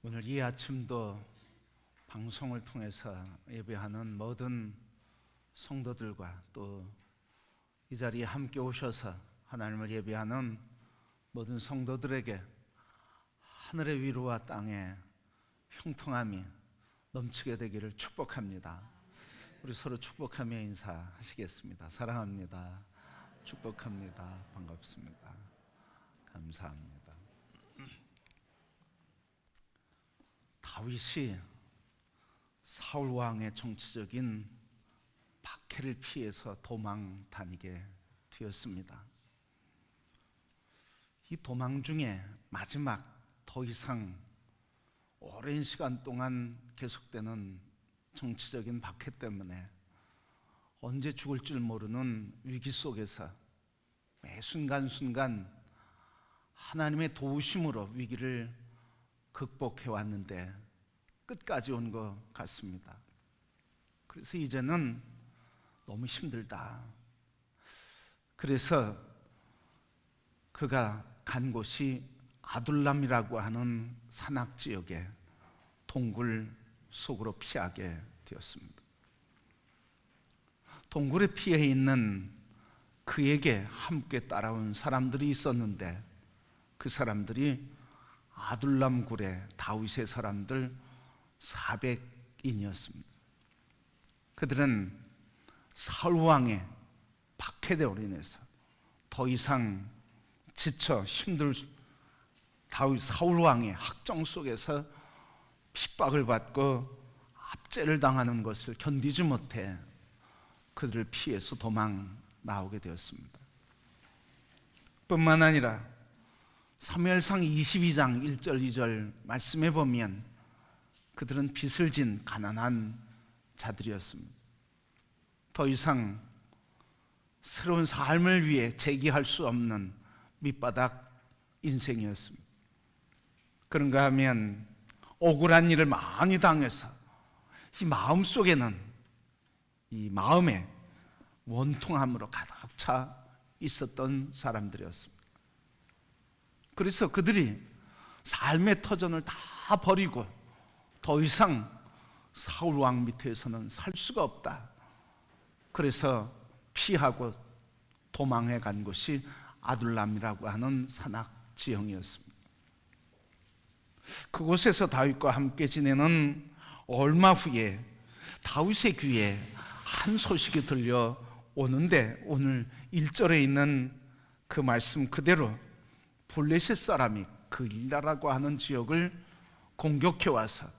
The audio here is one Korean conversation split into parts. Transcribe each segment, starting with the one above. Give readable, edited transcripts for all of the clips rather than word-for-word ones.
오늘 이 아침도 방송을 통해서 예배하는 모든 성도들과 또 이 자리에 함께 오셔서 하나님을 예배하는 모든 성도들에게 하늘의 위로와 땅의 형통함이 넘치게 되기를 축복합니다. 우리 서로 축복하며 인사하시겠습니다. 사랑합니다. 축복합니다. 반갑습니다. 감사합니다. 다윗이 사울 왕의 정치적인 박해를 피해서 도망 다니게 되었습니다. 이 도망 중에 마지막 더 이상 오랜 시간 동안 계속되는 정치적인 박해 때문에 언제 죽을 줄 모르는 위기 속에서 매 순간순간 하나님의 도우심으로 위기를 극복해 왔는데 끝까지 온 것 같습니다. 그래서 이제는 너무 힘들다. 그래서 그가 간 곳이 아둘람이라고 하는 산악 지역에 동굴 속으로 피하게 되었습니다. 동굴에 피해 있는 그에게 함께 따라온 사람들이 있었는데 그 사람들이 아둘람 굴의 다윗의 사람들 400인이었습니다. 그들은 사울 왕의 박해대로 인해서 더 이상 지쳐 힘들 다윗 사울 왕의 학정 속에서 핍박을 받고 압제를 당하는 것을 견디지 못해 그들을 피해서 도망 나오게 되었습니다. 뿐만 아니라 사무엘상 22장 1절 2절 말씀에 보면 그들은 빚을 진 가난한 자들이었습니다. 더 이상 새로운 삶을 위해 재기할 수 없는 밑바닥 인생이었습니다. 그런가 하면 억울한 일을 많이 당해서 이 마음 속에는 이 마음의 원통함으로 가득 차 있었던 사람들이었습니다. 그래서 그들이 삶의 터전을 다 버리고 더 이상 사울 왕 밑에서는 살 수가 없다. 그래서 피하고 도망해 간 곳이 아둘람이라고 하는 산악 지형이었습니다. 그곳에서 다윗과 함께 지내는 얼마 후에 다윗의 귀에 한 소식이 들려오는데 오늘 1절에 있는 그 말씀 그대로 블레셋 사람이 그일라라고 하는 지역을 공격해 와서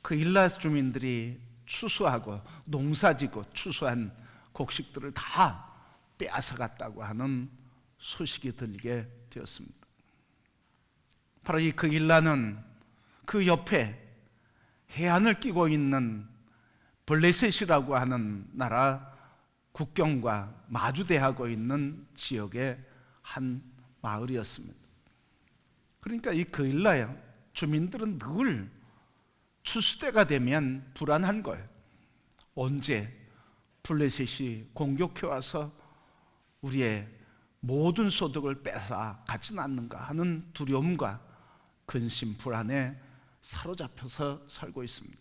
그일라 주민들이 추수하고 농사지고 추수한 곡식들을 다 빼앗아갔다고 하는 소식이 들리게 되었습니다. 바로 이 그일라는 그 옆에 해안을 끼고 있는 블레셋이라고 하는 나라 국경과 마주대하고 있는 지역의 한 마을이었습니다. 그러니까 이 그일라의 주민들은 늘 추수 때가 되면 불안한 거예요. 언제 블레셋이 공격해 와서 우리의 모든 소득을 뺏어 가진 않는가 하는 두려움과 근심, 불안에 사로잡혀서 살고 있습니다.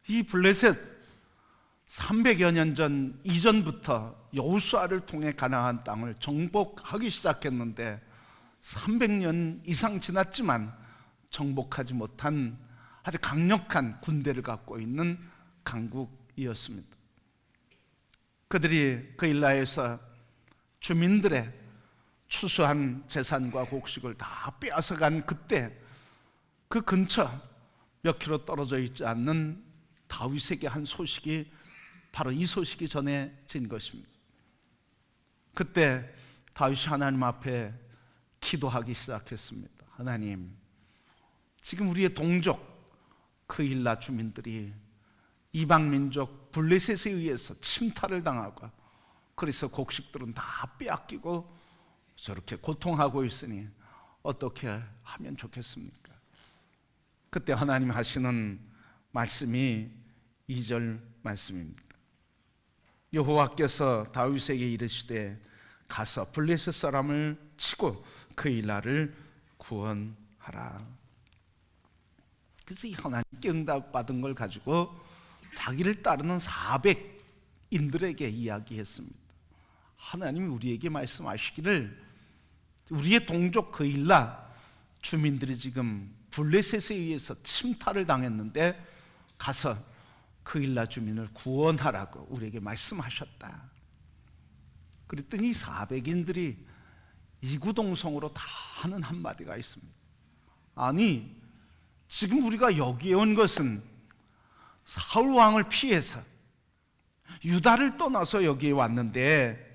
이 블레셋 300여 년 전 이전부터 여호수아를 통해 가나안 땅을 정복하기 시작했는데 300년 이상 지났지만 정복하지 못한 아주 강력한 군대를 갖고 있는 강국이었습니다. 그들이 그일라에서 주민들의 추수한 재산과 곡식을 다 빼앗아간 그때 그 근처 몇 킬로 떨어져 있지 않는 다윗에게 한 소식이 바로 이 소식이 전해진 것입니다. 그때 다윗이 하나님 앞에 기도하기 시작했습니다. 하나님, 지금 우리의 동족 그일라 주민들이 이방민족 블레셋에 의해서 침탈을 당하고 그래서 곡식들은 다 빼앗기고 저렇게 고통하고 있으니 어떻게 하면 좋겠습니까? 그때 하나님 하시는 말씀이 2절 말씀입니다. 여호와께서 다윗에게 이르시되 가서 블레셋 사람을 치고 그일라를 구원하라. 하라. 그래서 이 하나님께 응답받은 걸 가지고 자기를 따르는 400인들에게 이야기했습니다. 하나님이 우리에게 말씀하시기를 우리의 동족 그일라 주민들이 지금 블레셋에 의해서 침탈을 당했는데 가서 그일라 주민을 구원하라고 우리에게 말씀하셨다. 그랬더니 400인들이 이구동성으로 다 하는 한마디가 있습니다. 아니, 지금 우리가 여기에 온 것은 사울 왕을 피해서 유다를 떠나서 여기에 왔는데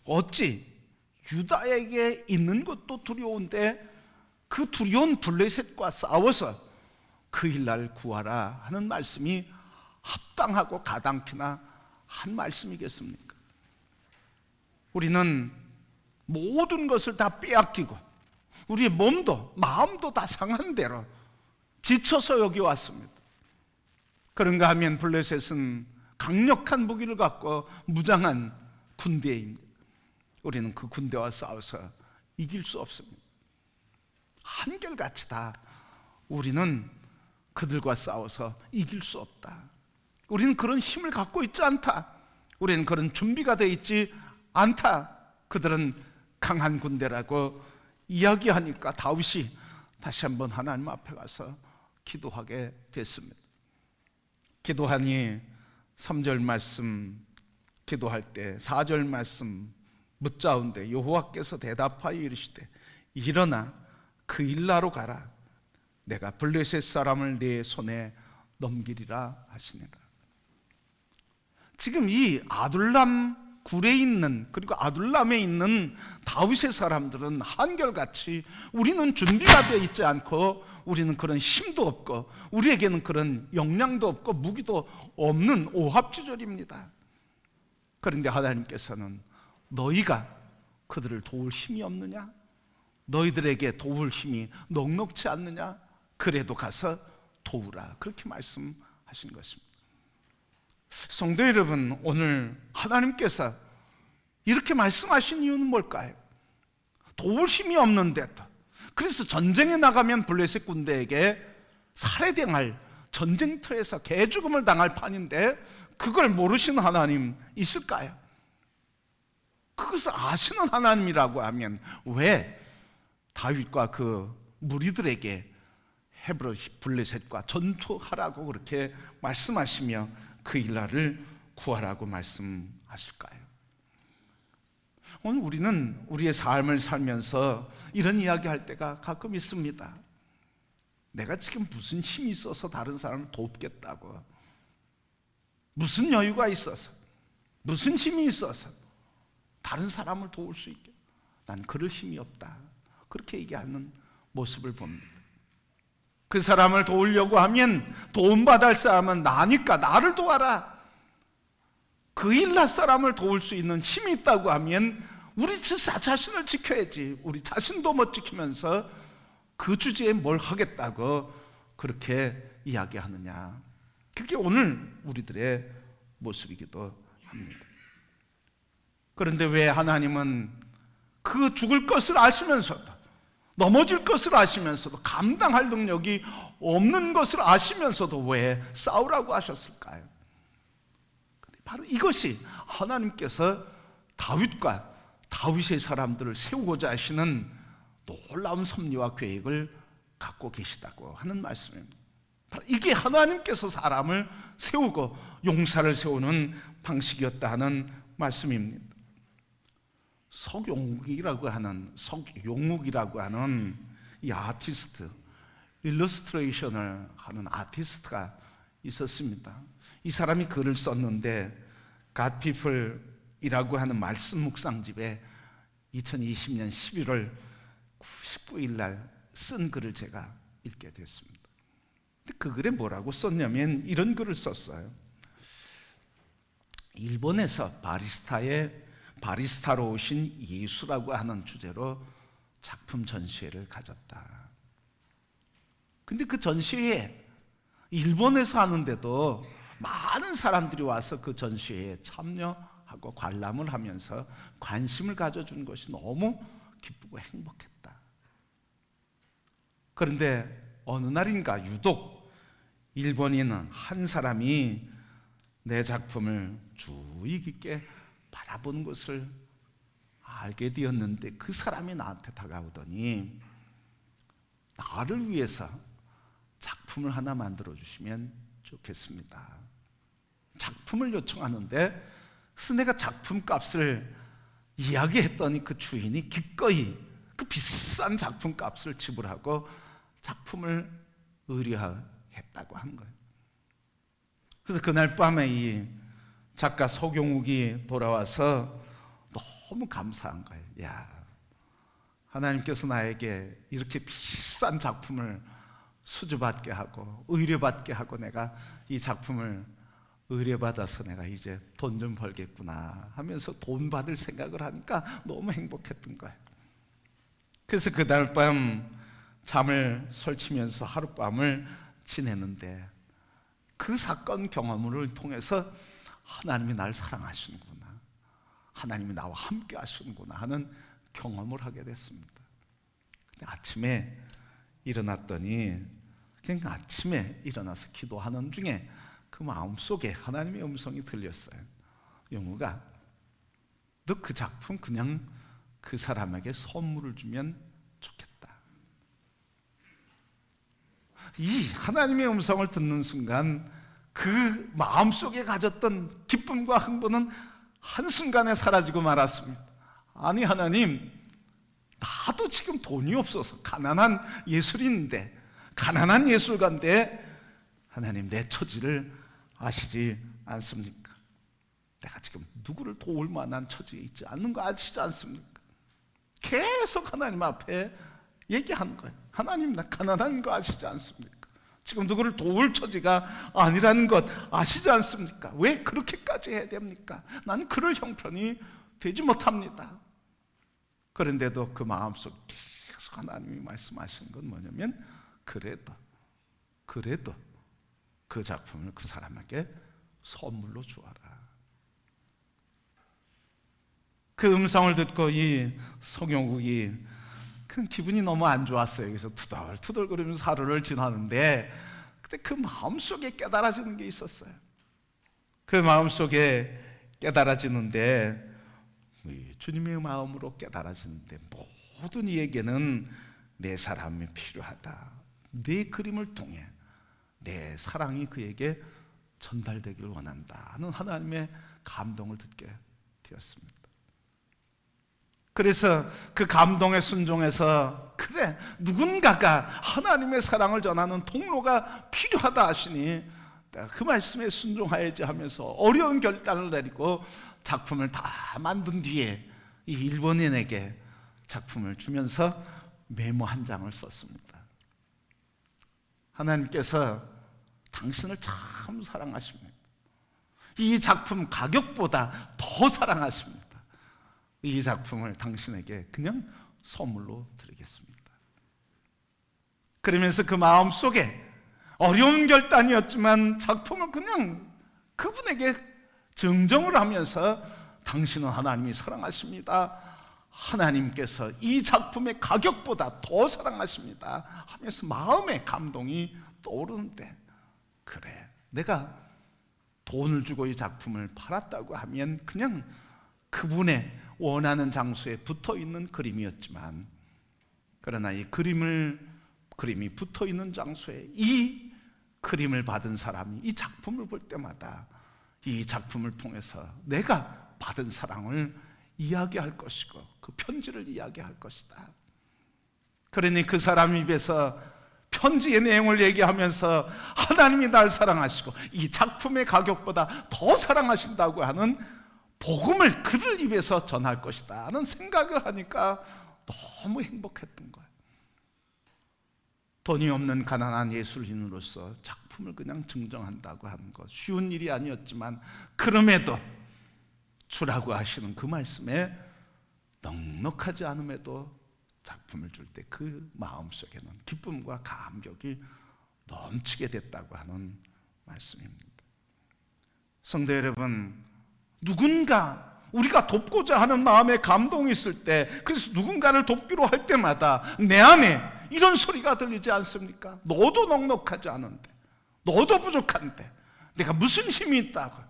어찌 유다에게 있는 것도 두려운데 그 두려운 블레셋과 싸워서 그일라를 구하라 하는 말씀이 합당하고 가당키나 한 말씀이겠습니까? 우리는 모든 것을 다 빼앗기고 우리의 몸도 마음도 다 상한 대로 지쳐서 여기 왔습니다. 그런가 하면 블레셋은 강력한 무기를 갖고 무장한 군대입니다. 우리는 그 군대와 싸워서 이길 수 없습니다. 한결같이 다 우리는 그들과 싸워서 이길 수 없다. 우리는 그런 힘을 갖고 있지 않다. 우리는 그런 준비가 되어 있지 않다. 그들은 강한 군대라고 이야기하니까 다윗이 다시 한번 하나님 앞에 가서 기도하게 됐습니다. 기도하니 3절 말씀 기도할 때 4절 말씀 묻자온데 여호와께서 대답하여 이르시되 일어나 그일라로 가라. 내가 블레셋 사람을 네 손에 넘기리라 하시니라. 지금 이 아둘람 굴에 있는 그리고 아둘람에 있는 다윗의 사람들은 한결같이 우리는 준비가 되어 있지 않고 우리는 그런 힘도 없고 우리에게는 그런 역량도 없고 무기도 없는 오합지졸입니다. 그런데 하나님께서는 너희가 그들을 도울 힘이 없느냐? 너희들에게 도울 힘이 넉넉치 않느냐? 그래도 가서 도우라. 그렇게 말씀하신 것입니다. 성도 여러분, 오늘 하나님께서 이렇게 말씀하신 이유는 뭘까요? 도울 힘이 없는데도, 그래서 전쟁에 나가면 블레셋 군대에게 살해당할, 전쟁터에서 개죽음을 당할 판인데 그걸 모르시는 하나님 있을까요? 그것을 아시는 하나님이라고 하면 왜 다윗과 그 무리들에게 헤브론 블레셋과 전투하라고 그렇게 말씀하시며 그일라를 구하라고 말씀하실까요? 오늘 우리는 우리의 삶을 살면서 이런 이야기할 때가 가끔 있습니다. 내가 지금 무슨 힘이 있어서 다른 사람을 돕겠다고, 무슨 여유가 있어서, 무슨 힘이 있어서 다른 사람을 도울 수 있게, 난 그럴 힘이 없다, 그렇게 얘기하는 모습을 봅니다. 그 사람을 도우려고 하면 도움받을 사람은 나니까 나를 도와라. 그일라 사람을 도울 수 있는 힘이 있다고 하면 우리 자신을 지켜야지. 우리 자신도 못 지키면서 그 주제에 뭘 하겠다고 그렇게 이야기하느냐. 그게 오늘 우리들의 모습이기도 합니다. 그런데 왜 하나님은 그 죽을 것을 아시면서도, 넘어질 것을 아시면서도, 감당할 능력이 없는 것을 아시면서도 왜 싸우라고 하셨을까요? 바로 이것이 하나님께서 다윗과 다윗의 사람들을 세우고자 하시는 놀라운 섭리와 계획을 갖고 계시다고 하는 말씀입니다. 바로 이게 하나님께서 사람을 세우고 용사를 세우는 방식이었다 하는 말씀입니다. 석용욱이라고 하는 이 아티스트, 일러스트레이션을 하는 아티스트가 있었습니다. 이 사람이 글을 썼는데 God People이라고 하는 말씀 묵상집에 2020년 11월 19일 날 쓴 글을 제가 읽게 됐습니다. 근데 그 글에 뭐라고 썼냐면 이런 글을 썼어요. 일본에서 바리스타로 오신 예수라고 하는 주제로 작품 전시회를 가졌다. 근데 그 전시회에 일본에서 하는데도 많은 사람들이 와서 그 전시회에 참여하고 관람을 하면서 관심을 가져준 것이 너무 기쁘고 행복했다. 그런데 어느 날인가 유독 일본인 한 사람이 내 작품을 주의 깊게 바라보는 것을 알게 되었는데, 그 사람이 나한테 다가오더니 나를 위해서 작품을 하나 만들어 주시면 좋겠습니다. 작품을 요청하는데, 그래서 내가 작품 값을 이야기했더니 그 주인이 기꺼이 그 비싼 작품 값을 지불하고 작품을 의뢰했다고 하는 거예요. 그래서 그날 밤에 이 작가 서경욱이 돌아와서 너무 감사한 거예요. 야, 하나님께서 나에게 이렇게 비싼 작품을 수주받게 하고 의뢰받게 하고, 내가 이 작품을 의뢰받아서 내가 이제 돈 좀 벌겠구나 하면서 돈 받을 생각을 하니까 너무 행복했던 거예요. 그래서 그날 밤 잠을 설치면서 하룻밤을 지냈는데, 그 사건 경험을 통해서 하나님이 날 사랑하시는구나, 하나님이 나와 함께 하시는구나 하는 경험을 하게 됐습니다. 근데 아침에 일어났더니, 그냥 아침에 일어나서 기도하는 중에 그 마음속에 하나님의 음성이 들렸어요. 영우가, 너 그 작품 그냥 그 사람에게 선물을 주면 좋겠다. 이 하나님의 음성을 듣는 순간 그 마음속에 가졌던 기쁨과 흥분은 한순간에 사라지고 말았습니다. 아니 하나님, 나도 지금 돈이 없어서 가난한 예술인인데, 가난한 예술가인데 하나님 내 처지를 아시지 않습니까? 내가 지금 누구를 도울 만한 처지에 있지 않는 거 아시지 않습니까? 계속 하나님 앞에 얘기하는 거예요. 하나님, 나 가난한 거 아시지 않습니까? 지금 누구를 도울 처지가 아니라는 것 아시지 않습니까? 왜 그렇게까지 해야 됩니까? 나는 그럴 형편이 되지 못합니다. 그런데도 그 마음속 계속 하나님이 말씀하시는 건 뭐냐면, 그래도 그 작품을 그 사람에게 선물로 주어라. 그 음성을 듣고 이 서경욱이 그 기분이 너무 안 좋았어요. 그래서 투덜투덜거리면서 하루를 지나는데, 그때 그 마음속에 깨달아지는 게 있었어요. 그 마음속에 깨달아지는데, 주님의 마음으로 깨달아지는데, 모든 이에게는 내 사람이 필요하다. 내 그림을 통해 내 사랑이 그에게 전달되길 원한다 하는 하나님의 감동을 듣게 되었습니다. 그래서 그 감동에 순종해서, 그래, 누군가가 하나님의 사랑을 전하는 통로가 필요하다 하시니 내가 그 말씀에 순종하야지 하면서 어려운 결단을 내리고 작품을 다 만든 뒤에 이 일본인에게 작품을 주면서 메모 한 장을 썼습니다. 하나님께서 당신을 참 사랑하십니다. 이 작품 가격보다 더 사랑하십니다. 이 작품을 당신에게 그냥 선물로 드리겠습니다. 그러면서 그 마음속에 어려운 결단이었지만 작품을 그냥 그분에게 증정을 하면서, 당신은 하나님이 사랑하십니다, 하나님께서 이 작품의 가격보다 더 사랑하십니다 하면서 마음의 감동이 떠오르는데, 그래, 내가 돈을 주고 이 작품을 팔았다고 하면 그냥 그분의 원하는 장소에 붙어있는 그림이었지만, 그러나 이 그림이 붙어있는 장소에 이 그림을 받은 사람이 이 작품을 볼 때마다 이 작품을 통해서 내가 받은 사랑을 이야기할 것이고 그 편지를 이야기할 것이다. 그러니 그 사람 입에서 편지의 내용을 얘기하면서 하나님이 날 사랑하시고 이 작품의 가격보다 더 사랑하신다고 하는 복음을 그들 입에서 전할 것이다 하는 생각을 하니까 너무 행복했던 거예요. 돈이 없는 가난한 예술인으로서 작품을 그냥 증정한다고 하는 것 쉬운 일이 아니었지만, 그럼에도 주라고 하시는 그 말씀에 넉넉하지 않음에도 작품을 줄 때 그 마음속에는 기쁨과 감격이 넘치게 됐다고 하는 말씀입니다. 성도 여러분, 누군가 우리가 돕고자 하는 마음에 감동이 있을 때, 그래서 누군가를 돕기로 할 때마다 내 안에 이런 소리가 들리지 않습니까? 너도 넉넉하지 않은데, 너도 부족한데 내가 무슨 힘이 있다고?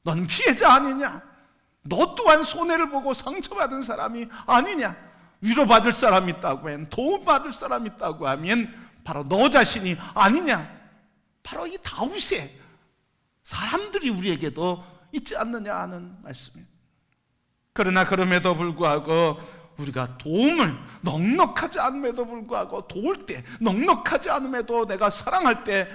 넌 피해자 아니냐? 너 또한 손해를 보고 상처받은 사람이 아니냐? 위로받을 사람이 있다고 하면, 도움받을 사람이 있다고 하면 바로 너 자신이 아니냐? 바로 이 다윗의 사람들이 우리에게도 있지 않느냐 하는 말씀이에요. 그러나 그럼에도 불구하고 우리가 도움을, 넉넉하지 않음에도 불구하고 도울 때, 넉넉하지 않음에도 내가 사랑할 때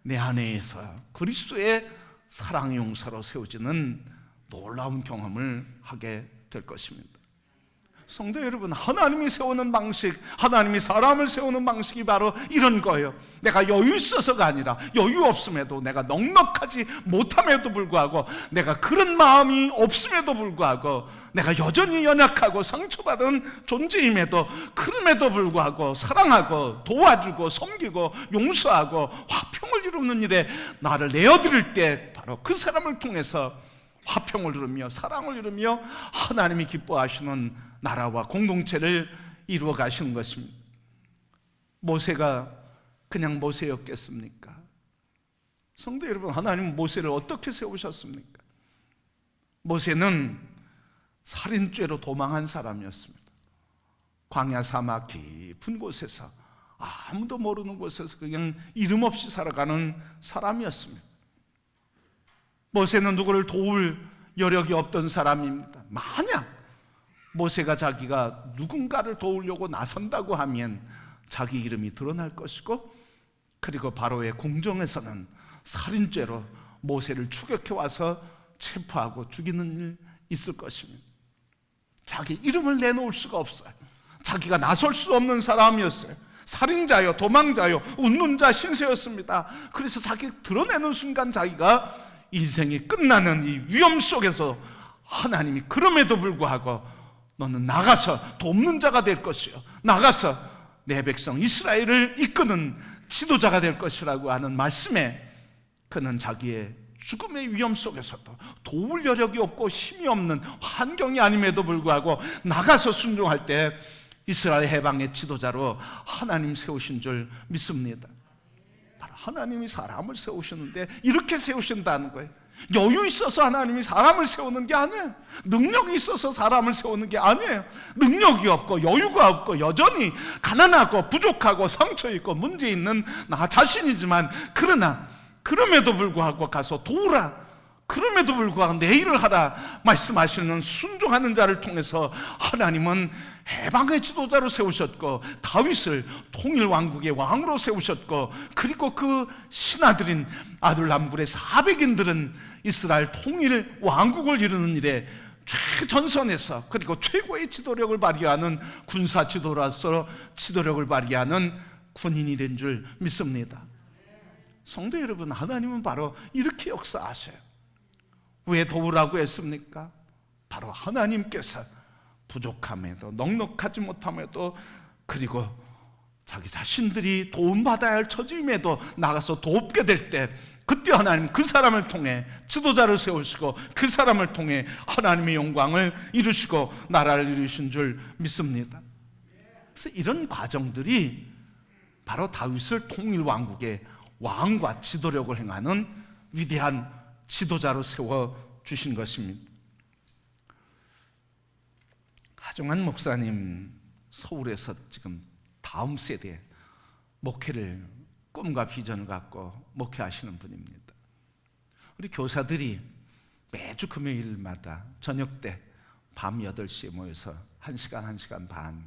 내 안에서 그리스도의 사랑의 용사로 세워지는 놀라운 경험을 하게 될 것입니다. 성도 여러분, 하나님이 세우는 방식, 하나님이 사람을 세우는 방식이 바로 이런 거예요. 내가 여유 있어서가 아니라 여유 없음에도, 내가 넉넉하지 못함에도 불구하고, 내가 그런 마음이 없음에도 불구하고, 내가 여전히 연약하고 상처받은 존재임에도, 그럼에도 불구하고 사랑하고 도와주고 섬기고 용서하고 화평을 이루는 일에 나를 내어드릴 때 바로 그 사람을 통해서 화평을 이루며 사랑을 이루며 하나님이 기뻐하시는 나라와 공동체를 이루어 가시는 것입니다. 모세가 그냥 모세였겠습니까? 성도 여러분, 하나님은 모세를 어떻게 세우셨습니까? 모세는 살인죄로 도망한 사람이었습니다. 광야 사막 깊은 곳에서, 아무도 모르는 곳에서 그냥 이름 없이 살아가는 사람이었습니다. 모세는 누구를 도울 여력이 없던 사람입니다. 만약 모세가 자기가 누군가를 도우려고 나선다고 하면 자기 이름이 드러날 것이고, 그리고 바로의 궁정에서는 살인죄로 모세를 추격해 와서 체포하고 죽이는 일 있을 것입니다. 자기 이름을 내놓을 수가 없어요. 자기가 나설 수 없는 사람이었어요. 살인자요, 도망자요, 웃는 자 신세였습니다. 그래서 자기 드러내는 순간 자기가 인생이 끝나는 이 위험 속에서 하나님이 그럼에도 불구하고 너는 나가서 돕는 자가 될 것이요, 나가서 내 백성 이스라엘을 이끄는 지도자가 될 것이라고 하는 말씀에, 그는 자기의 죽음의 위험 속에서도 도울 여력이 없고 힘이 없는 환경이 아님에도 불구하고 나가서 순종할 때 이스라엘 해방의 지도자로 하나님 세우신 줄 믿습니다. 바로 하나님이 사람을 세우시는데 이렇게 세우신다는 거예요. 여유 있어서 하나님이 사람을 세우는 게 아니에요. 능력이 있어서 사람을 세우는 게 아니에요. 능력이 없고 여유가 없고 여전히 가난하고 부족하고 상처 있고 문제 있는 나 자신이지만, 그러나 그럼에도 불구하고 가서 도우라, 그럼에도 불구하고 내 일을 하라 말씀하시는 순종하는 자를 통해서 하나님은 해방의 지도자로 세우셨고, 다윗을 통일 왕국의 왕으로 세우셨고, 그리고 그 신하들인 아둘람불의 400인들은 이스라엘 통일 왕국을 이루는 일에 최전선에서, 그리고 최고의 지도력을 발휘하는 군사 지도로서 지도력을 발휘하는 군인이 된 줄 믿습니다. 성도 여러분, 하나님은 바로 이렇게 역사하셔요. 왜 도우라고 했습니까? 바로 하나님께서 부족함에도, 넉넉하지 못함에도, 그리고 자기 자신들이 도움받아야 할 처짐에도 나가서 돕게 될 때, 그때 하나님 그 사람을 통해 지도자를 세우시고 그 사람을 통해 하나님의 영광을 이루시고 나라를 이루신 줄 믿습니다. 그래서 이런 과정들이 바로 다윗을 통일 왕국의 왕과 지도력을 행하는 위대한 지도자로 세워주신 것입니다. 하정환 목사님, 서울에서 지금 다음 세대 목회를, 꿈과 비전을 갖고 목회하시는 분입니다. 우리 교사들이 매주 금요일마다 저녁 때 밤 8시에 모여서 1시간, 1시간 반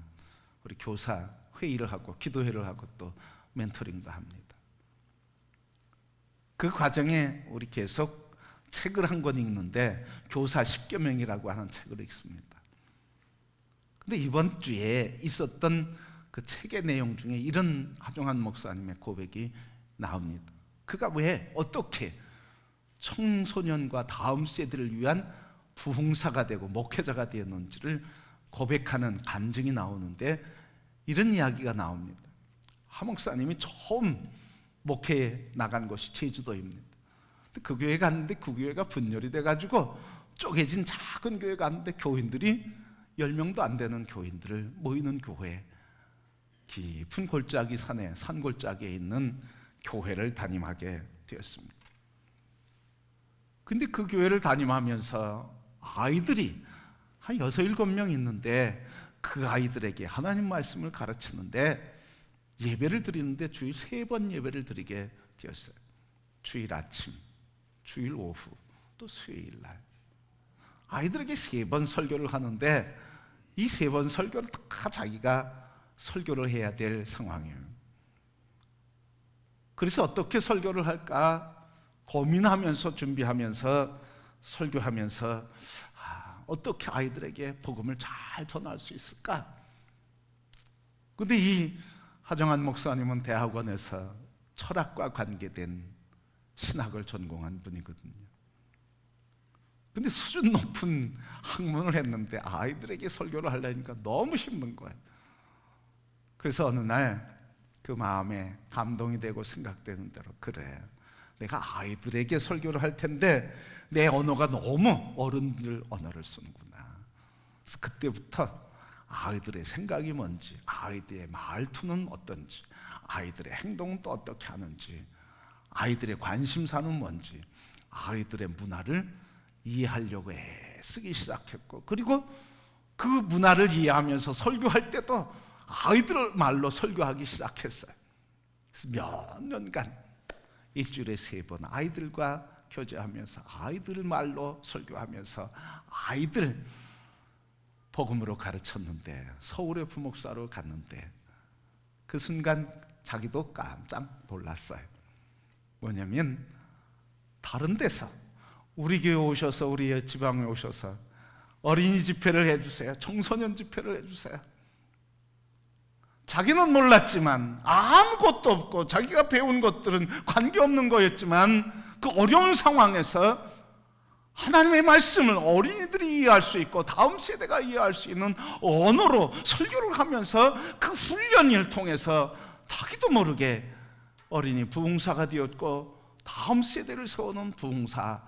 우리 교사 회의를 하고 기도회를 하고 또 멘토링도 합니다. 그 과정에 우리 계속 책을 한 권 읽는데 교사 10여 명이라고 하는 책을 읽습니다. 근데 이번 주에 있었던 그 책의 내용 중에 이런 하정환 목사님의 고백이 나옵니다. 그가 왜 어떻게 청소년과 다음 세대를 위한 부흥사가 되고 목회자가 되었는지를 고백하는 간증이 나오는데 이런 이야기가 나옵니다. 하 목사님이 처음 목회에 나간 곳이 제주도입니다. 그 교회 갔는데 그 교회가 분열이 돼가지고 쪼개진 작은 교회 갔는데 교인들이 10명도 안 되는 교인들을 모이는 교회, 깊은 골짜기 산에 산골짜기에 있는 교회를 담임하게 되었습니다. 근데 그 교회를 담임하면서 아이들이 한 6, 7명 있는데 그 아이들에게 하나님 말씀을 가르치는데 예배를 드리는데 주일 3번 예배를 드리게 되었어요. 주일 아침, 주일 오후, 또 수요일 날. 아이들에게 3번 설교를 하는데 이 3번 설교를 다 자기가 설교를 해야 될 상황이에요. 그래서 어떻게 설교를 할까 고민하면서 준비하면서 설교하면서 어떻게 아이들에게 복음을 잘 전할 수 있을까? 근데 이 하정한 목사님은 대학원에서 철학과 관계된 신학을 전공한 분이거든요. 근데 수준 높은 학문을 했는데 아이들에게 설교를 하려니까 너무 힘든 거예요. 그래서 어느 날 그 마음에 감동이 되고 생각되는 대로, 그래, 내가 아이들에게 설교를 할 텐데 내 언어가 너무 어른들 언어를 쓰는구나. 그래서 그때부터 아이들의 생각이 뭔지, 아이들의 말투는 어떤지, 아이들의 행동은 또 어떻게 하는지, 아이들의 관심사는 뭔지, 아이들의 문화를 이해하려고 애쓰기 시작했고, 그리고 그 문화를 이해하면서 설교할 때도 아이들 말로 설교하기 시작했어요. 그래서 몇 년간 일주일에 3번 아이들과 교제하면서 아이들 말로 설교하면서 아이들 복음으로 가르쳤는데, 서울의 부목사로 갔는데 그 순간 자기도 깜짝 놀랐어요. 뭐냐면 다른 데서 우리 교회 오셔서, 우리 지방에 오셔서 어린이 집회를 해주세요, 청소년 집회를 해주세요. 자기는 몰랐지만 아무것도 없고 자기가 배운 것들은 관계없는 거였지만 그 어려운 상황에서 하나님의 말씀을 어린이들이 이해할 수 있고 다음 세대가 이해할 수 있는 언어로 설교를 하면서 그 훈련을 통해서 자기도 모르게 어린이 부흥사가 되었고 다음 세대를 세우는 부흥사가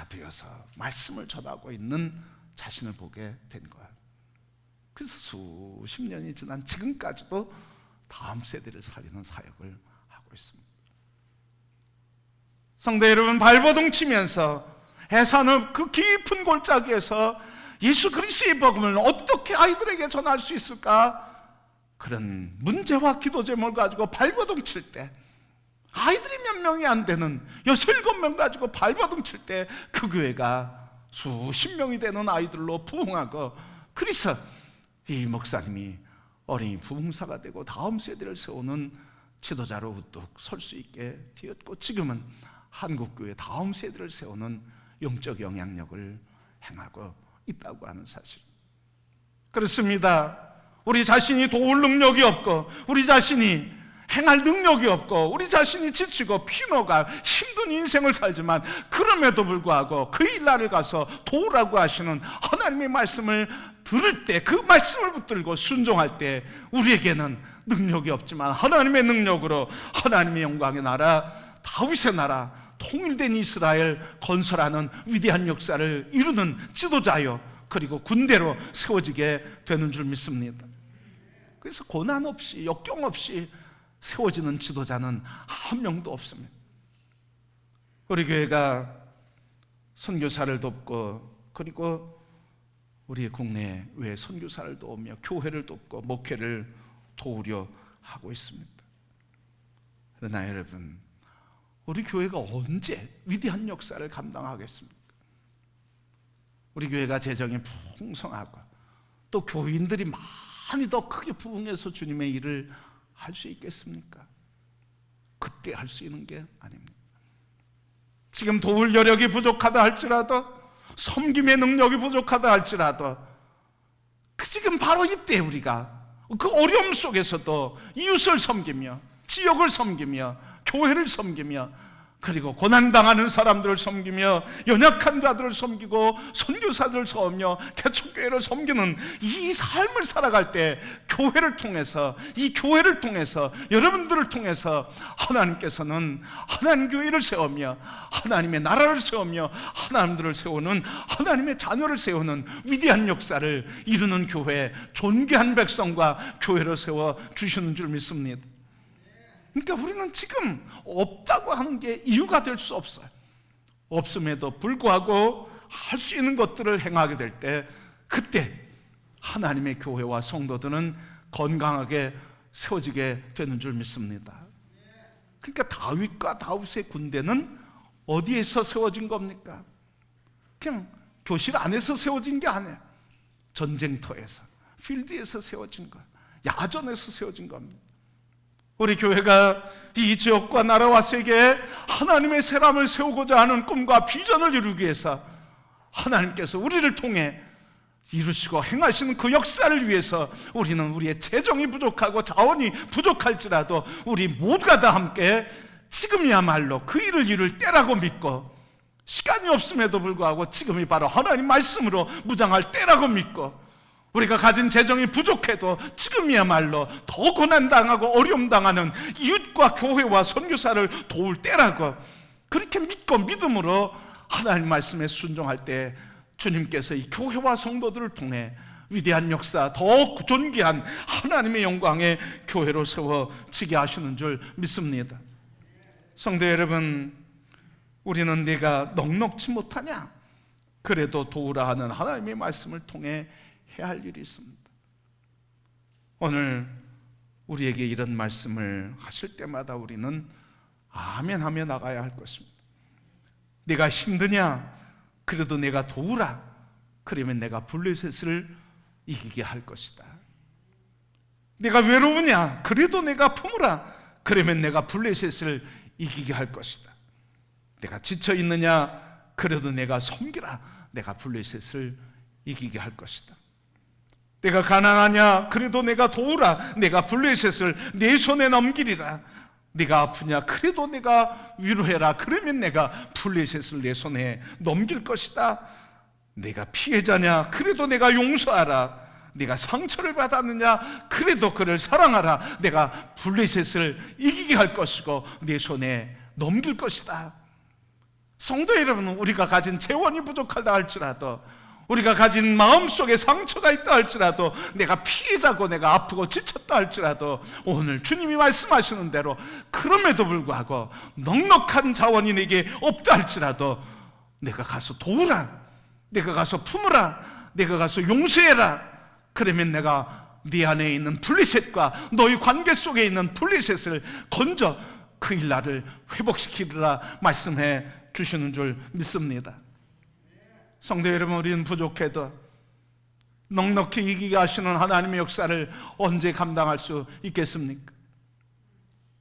되어서 말씀을 전하고 있는 자신을 보게 된 거예요. 그래서 수십 년이 지난 지금까지도 다음 세대를 살리는 사역을 하고 있습니다. 성도 여러분, 발버둥 치면서 해산의 그 깊은 골짜기에서 예수 그리스도의 복음을 어떻게 아이들에게 전할 수 있을까? 그런 문제와 기도 제목을 가지고 발버둥 칠 때, 아이들이 몇 명이 안 되는 6, 7명 가지고 발버둥 칠 때 그 교회가 수십 명이 되는 아이들로 부흥하고, 그래서 이 목사님이 어린이 부흥사가 되고 다음 세대를 세우는 지도자로 우뚝 설 수 있게 되었고, 지금은 한국교회 다음 세대를 세우는 영적 영향력을 행하고 있다고 하는 사실. 그렇습니다. 우리 자신이 도울 능력이 없고, 우리 자신이 행할 능력이 없고, 우리 자신이 지치고 피노가 힘든 인생을 살지만, 그럼에도 불구하고 그 일날을 가서 도우라고 하시는 하나님의 말씀을 들을 때, 그 말씀을 붙들고 순종할 때 우리에게는 능력이 없지만 하나님의 능력으로 하나님의 영광의 나라, 다윗의 나라, 통일된 이스라엘 건설하는 위대한 역사를 이루는 지도자요, 그리고 군대로 세워지게 되는 줄 믿습니다. 그래서 고난 없이, 역경 없이 세워지는 지도자는 한 명도 없습니다. 우리 교회가 선교사를 돕고, 그리고 우리 국내외 선교사를 도우며 교회를 돕고 목회를 도우려 하고 있습니다. 그러나 여러분, 우리 교회가 언제 위대한 역사를 감당하겠습니까? 우리 교회가 재정이 풍성하고 또 교인들이 많이 더 크게 부흥해서 주님의 일을 할 수 있겠습니까? 그때 할 수 있는 게 아닙니다. 지금 도울 여력이 부족하다 할지라도, 섬김의 능력이 부족하다 할지라도, 지금 바로 이때 우리가 그 어려움 속에서도 이웃을 섬기며 지역을 섬기며 교회를 섬기며 그리고 고난당하는 사람들을 섬기며 연약한 자들을 섬기고 선교사들을 섬기며 개척교회를 섬기는 이 삶을 살아갈 때 교회를 통해서, 이 교회를 통해서, 여러분들을 통해서 하나님께서는 하나님 교회를 세우며 하나님의 나라를 세우며 하나님들을 세우는, 하나님의 자녀를 세우는 위대한 역사를 이루는 교회, 존귀한 백성과 교회를 세워주시는 줄 믿습니다. 그러니까 우리는 지금 없다고 하는 게 이유가 될 수 없어요. 없음에도 불구하고 할 수 있는 것들을 행하게 될 때, 그때 하나님의 교회와 성도들은 건강하게 세워지게 되는 줄 믿습니다. 그러니까 다윗과 다윗의 군대는 어디에서 세워진 겁니까? 그냥 교실 안에서 세워진 게 아니에요. 전쟁터에서, 필드에서 세워진 거예요. 야전에서 세워진 겁니다. 우리 교회가 이 지역과 나라와 세계에 하나님의 사람을 세우고자 하는 꿈과 비전을 이루기 위해서 하나님께서 우리를 통해 이루시고 행하시는 그 역사를 위해서 우리는 우리의 재정이 부족하고 자원이 부족할지라도 우리 모두가 다 함께 지금이야말로 그 일을 이룰 때라고 믿고, 시간이 없음에도 불구하고 지금이 바로 하나님 말씀으로 무장할 때라고 믿고, 우리가 가진 재정이 부족해도 지금이야말로 더 고난당하고 어려움당하는 이웃과 교회와 선교사를 도울 때라고 그렇게 믿고 믿음으로 하나님 말씀에 순종할 때 주님께서 이 교회와 성도들을 통해 위대한 역사, 더 존귀한 하나님의 영광의 교회로 세워지게 하시는 줄 믿습니다. 성도 여러분, 우리는 네가 넉넉지 못하냐? 그래도 도우라 하는 하나님의 말씀을 통해 해야 할 일이 있습니다. 오늘 우리에게 이런 말씀을 하실 때마다 우리는 아멘 하며 나가야 할 것입니다. 네가 힘드냐? 그래도 내가 도우라. 그러면 내가 블레셋을 이기게 할 것이다. 내가 외로우냐? 그래도 내가 품으라. 그러면 내가 블레셋을 이기게 할 것이다. 내가 지쳐 있느냐? 그래도 내가 섬기라. 내가 블레셋을 이기게 할 것이다. 내가 가난하냐? 그래도 내가 도우라. 내가 블레셋을 내 손에 넘기리라. 네가 아프냐? 그래도 내가 위로해라. 그러면 내가 블레셋을 내 손에 넘길 것이다. 내가 피해자냐? 그래도 내가 용서하라. 네가 상처를 받았느냐? 그래도 그를 사랑하라. 내가 블레셋을 이기게 할 것이고 내 손에 넘길 것이다. 성도 여러분, 우리가 가진 재원이 부족하다 할지라도, 우리가 가진 마음속에 상처가 있다 할지라도, 내가 피해자고 내가 아프고 지쳤다 할지라도, 오늘 주님이 말씀하시는 대로 그럼에도 불구하고 넉넉한 자원이 내게 없다 할지라도 내가 가서 도우라. 내가 가서 품으라. 내가 가서 용서해라. 그러면 내가 네 안에 있는 블레셋과 너희 관계 속에 있는 블레셋을 건져 그 일 나를 회복시키리라 말씀해 주시는 줄 믿습니다. 성도 여러분, 우리는 부족해도 넉넉히 이기게 하시는 하나님의 역사를 언제 감당할 수 있겠습니까?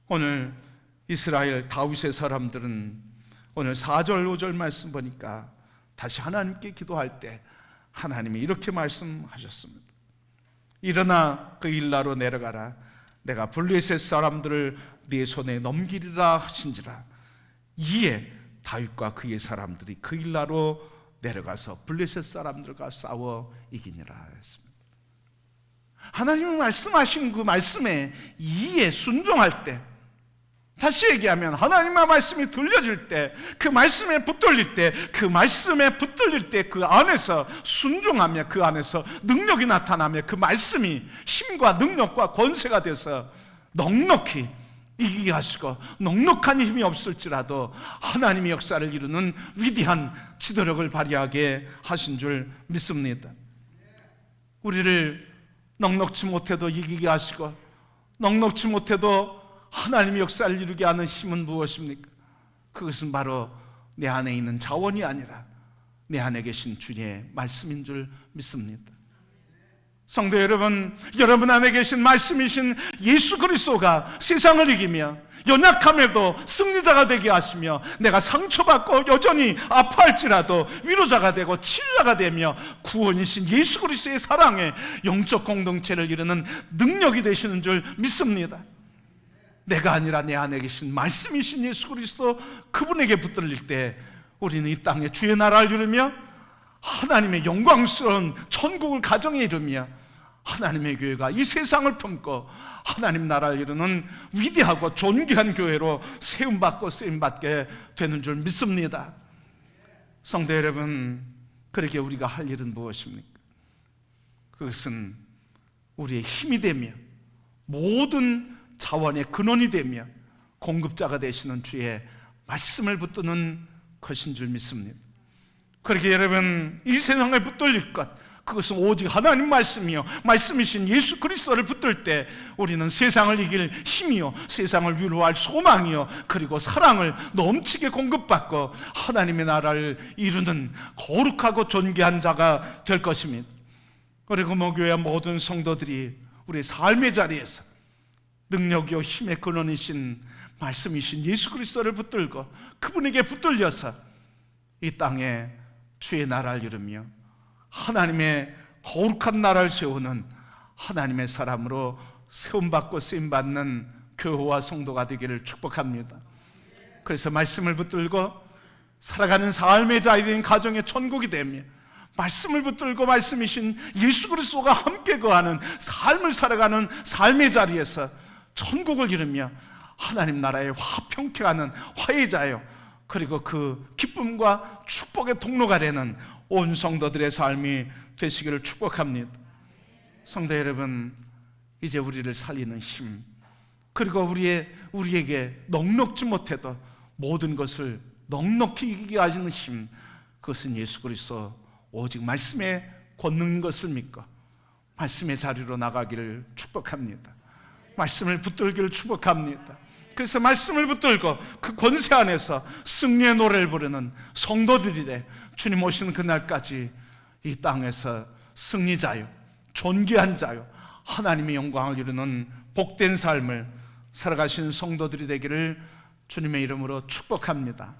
오늘 이스라엘 다윗의 사람들은 오늘 4절 5절 말씀 보니까 다시 하나님께 기도할 때 하나님이 이렇게 말씀하셨습니다. 일어나 그 일라로 내려가라. 내가 블레셋 사람들을 네 손에 넘기리라 하신지라. 이에 다윗과 그의 사람들이 그 일라로 내려가서 블레셋 사람들과 싸워 이기니라 했습니다. 하나님이 말씀하신 그 말씀에 이에 순종할 때, 다시 얘기하면 하나님의 말씀이 들려질 때, 그 말씀에 붙들릴 때, 그 말씀에 붙들릴 때 그 안에서 순종하며 그 안에서 능력이 나타나며 그 말씀이 힘과 능력과 권세가 돼서 넉넉히 이기게 하시고, 넉넉한 힘이 없을지라도 하나님의 역사를 이루는 위대한 지도력을 발휘하게 하신 줄 믿습니다. 우리를 넉넉지 못해도 이기게 하시고 넉넉지 못해도 하나님의 역사를 이루게 하는 힘은 무엇입니까? 그것은 바로 내 안에 있는 자원이 아니라 내 안에 계신 주의 말씀인 줄 믿습니다. 성도 여러분, 여러분 안에 계신 말씀이신 예수 그리스도가 세상을 이기며 연약함에도 승리자가 되게 하시며, 내가 상처받고 여전히 아파할지라도 위로자가 되고 치유자가 되며 구원이신 예수 그리스도의 사랑에 영적 공동체를 이루는 능력이 되시는 줄 믿습니다. 내가 아니라 내 안에 계신 말씀이신 예수 그리스도 그분에게 붙들릴 때 우리는 이 땅에 주의 나라를 이루며 하나님의 영광스러운 천국을 가정에 이루며 하나님의 교회가 이 세상을 품고 하나님 나라를 이루는 위대하고 존귀한 교회로 세움받고 쓰임받게 되는 줄 믿습니다. 성도 여러분, 그렇게 우리가 할 일은 무엇입니까? 그것은 우리의 힘이 되며 모든 자원의 근원이 되며 공급자가 되시는 주의 말씀을 붙드는 것인 줄 믿습니다. 그렇게 여러분, 이 세상에 붙들릴 것, 그것은 오직 하나님 말씀이요 말씀이신 예수 그리스도를 붙들 때 우리는 세상을 이길 힘이요 세상을 위로할 소망이요 그리고 사랑을 넘치게 공급받고 하나님의 나라를 이루는 거룩하고 존귀한 자가 될 것입니다. 그리고 교회 모든 성도들이 우리의 삶의 자리에서 능력이요 힘의 근원이신 말씀이신 예수 그리스도를 붙들고 그분에게 붙들려서 이 땅에 주의 나라를 이루며 하나님의 거룩한 나라를 세우는 하나님의 사람으로 세움받고 쓰임받는 교회와 성도가 되기를 축복합니다. 그래서 말씀을 붙들고 살아가는 삶의 자리인 가정의 천국이 되며 말씀을 붙들고 말씀이신 예수 그리스도가 함께 거하는 삶을 살아가는 삶의 자리에서 천국을 이루며 하나님 나라의 화평케 하는 화해자요 그리고 그 기쁨과 축복의 통로가 되는 온 성도들의 삶이 되시기를 축복합니다. 성도 여러분, 이제 우리를 살리는 힘 그리고 우리에게 넉넉지 못해도 모든 것을 넉넉히 이기게 하시는 힘, 그것은 예수 그리스도 오직 말씀에 권능 것을 믿고 말씀의 자리로 나가기를 축복합니다. 말씀을 붙들기를 축복합니다. 그래서 말씀을 붙들고 그 권세 안에서 승리의 노래를 부르는 성도들이 돼 주님 오시는 그날까지 이 땅에서 승리자요 존귀한 자요 하나님의 영광을 이루는 복된 삶을 살아가신 성도들이 되기를 주님의 이름으로 축복합니다.